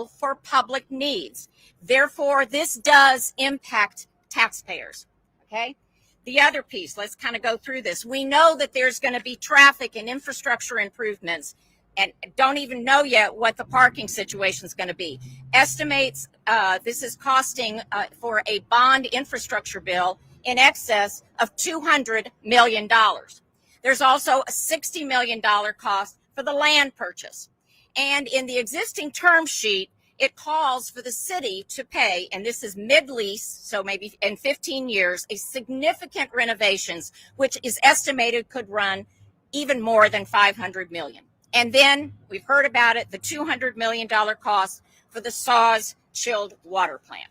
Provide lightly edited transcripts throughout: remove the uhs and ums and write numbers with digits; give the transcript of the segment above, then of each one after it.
available for public needs. Therefore, this does impact taxpayers, okay? The other piece, let's kind of go through this. We know that there's going to be traffic and infrastructure improvements, and don't even know yet what the parking situation is going to be. Estimates this is costing for a bond infrastructure bill in excess of $200 million. There's also a $60 million cost for the land purchase. And in the existing term sheet, it calls for the city to pay, and this is mid-lease, so maybe in 15 years, a significant renovations, which is estimated could run even more than $500 million. And then we've heard about it, the $200 million cost for the SAWS chilled water plant.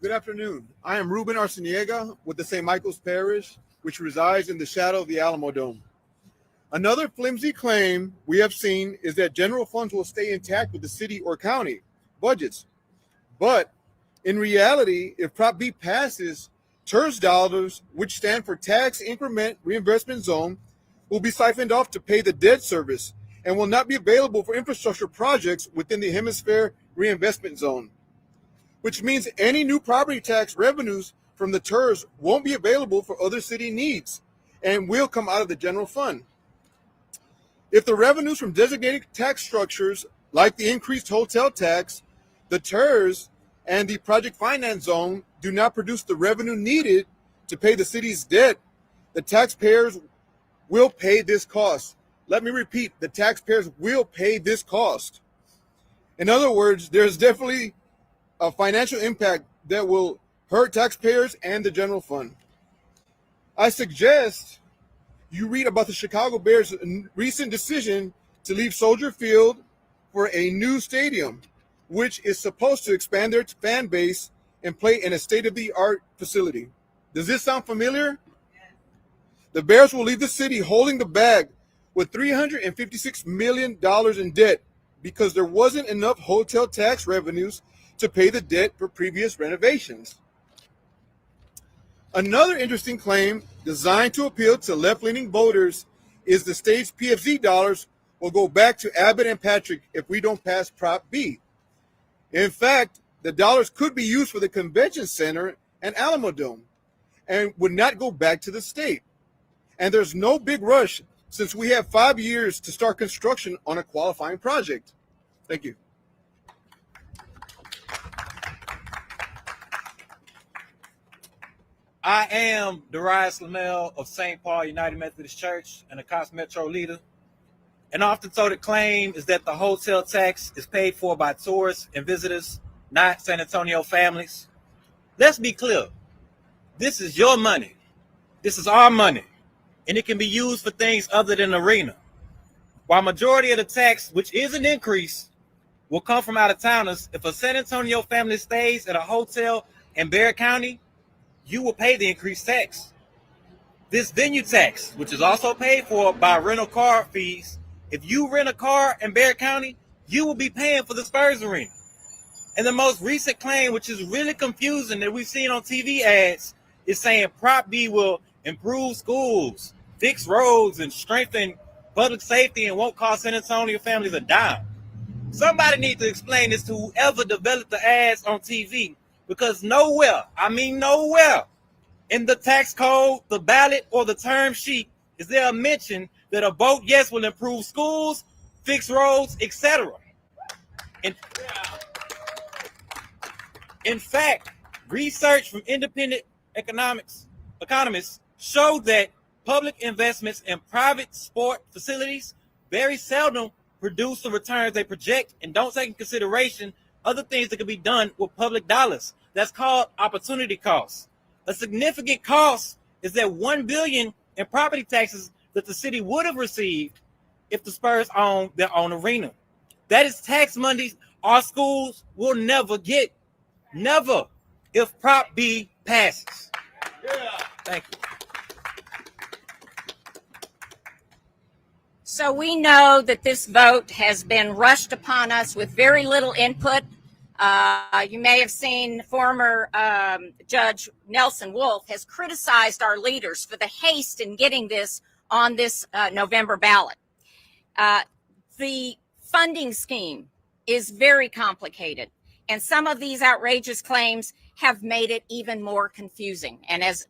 Good afternoon. I am Ruben Arciniega with the St. Michael's Parish, which resides in the shadow of the Alamo Dome. Another flimsy claim we have seen is that general funds will stay intact with the city or county budgets. But in reality, if Prop B passes, TERS dollars, which stand for Tax Increment Reinvestment Zone, will be siphoned off to pay the debt service and will not be available for infrastructure projects within the Hemisphere Reinvestment Zone, which means any new property tax revenues from the TERS won't be available for other city needs and will come out of the general fund. If the revenues from designated tax structures, like the increased hotel tax, the TERS, and the project finance zone do not produce the revenue needed to pay the city's debt, the taxpayers will pay this cost. Let me repeat, the taxpayers will pay this cost. In other words, there's definitely a financial impact that will hurt taxpayers and the general fund. I suggest you read about the Chicago Bears' recent decision to leave Soldier Field for a new stadium, which is supposed to expand their fan base and play in a state-of-the-art facility. Does this sound familiar? The Bears will leave the city holding the bag with $356 million in debt because there wasn't enough hotel tax revenues to pay the debt for previous renovations. Another interesting claim designed to appeal to left-leaning voters is the state's PFZ dollars will go back to Abbott and Patrick if we don't pass Prop B. In fact, the dollars could be used for the convention center and Alamo Dome and would not go back to the state. And there's no big rush since we have 5 years to start construction on a qualifying project. Thank you. I am Darius Lamel of St. Paul United Methodist Church and a Cox Metro leader. An often-toted claim is that the hotel tax is paid for by tourists and visitors, not San Antonio families. Let's be clear. This is your money. This is our money. And it can be used for things other than arena. While majority of the tax, which is an increase, will come from out-of-towners, if a San Antonio family stays at a hotel in Bexar County, you will pay the increased tax. This venue tax, which is also paid for by rental car fees, if you rent a car in Bexar County, you will be paying for the Spurs arena. And the most recent claim, which is really confusing that we've seen on TV ads, is saying Prop B will improve schools, fix roads, and strengthen public safety and won't cost San Antonio families a dime. Somebody needs to explain this to whoever developed the ads on TV, because nowhere, I mean nowhere, in the tax code, the ballot, or the term sheet is there a mention that a vote yes will improve schools, fix roads, etc. In fact, research from independent economists show that public investments in private sport facilities very seldom produce the returns they project and don't take into consideration other things that can be done with public dollars. That's called opportunity costs. A significant cost is that $1 billion in property taxes that the city would have received if the Spurs owned their own arena. That is tax money our schools will never get. Never, if Prop B passes. Thank you. So we know that this vote has been rushed upon us with very little input. You may have seen former Judge Nelson Wolff has criticized our leaders for the haste in getting this on this November ballot. The funding scheme is very complicated, and some of these outrageous claims have made it even more confusing. And as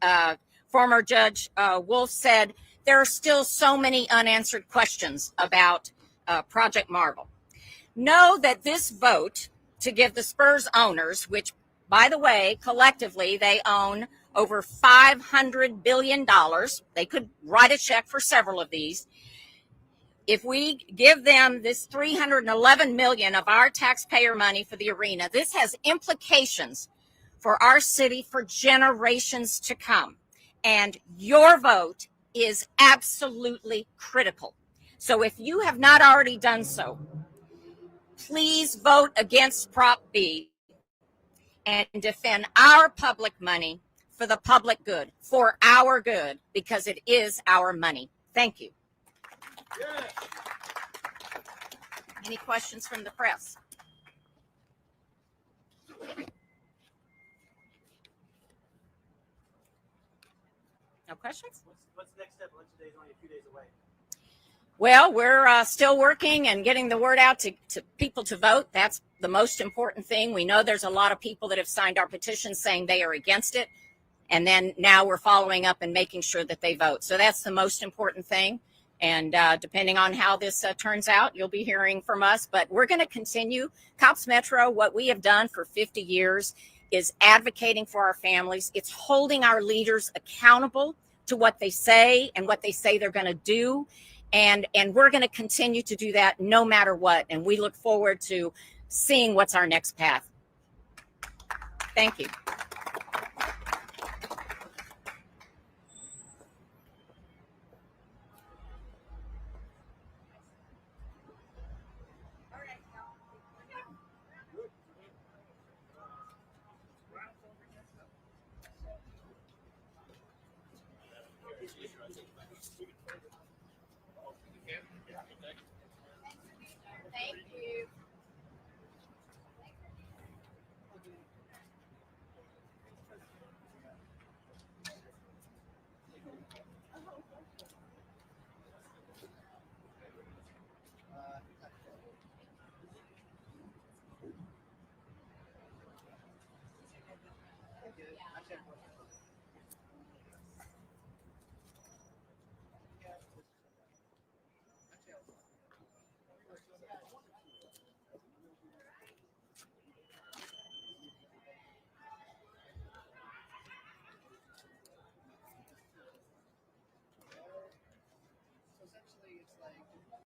former Judge Wolf said, there are still so many unanswered questions about Project Marvel. Know that this vote to give the Spurs owners, which, by the way, collectively they own over $500 billion. They could write a check for several of these. If we give them this $311 million of our taxpayer money for the arena, this has implications for our city for generations to come. And your vote is absolutely critical. So if you have not already done so, please vote against Prop B and defend our public money for the public good, for our good, because it is our money. Thank you. Yes. Any questions from the press? No questions? What's the next step? Election day is only a few days away. Well, we're still working and getting the word out to people to vote. That's the most important thing. We know there's a lot of people that have signed our petition saying they are against it. And then now we're following up and making sure that they vote. So that's the most important thing. And depending on how this turns out, you'll be hearing from us. But we're going to continue. Cops Metro, what we have done for 50 years is advocating for our families. It's holding our leaders accountable to what they say and what they say they're going to do. And we're going to continue to do that no matter what. And we look forward to seeing what's our next path. Thank you. Thank you. So essentially, it's like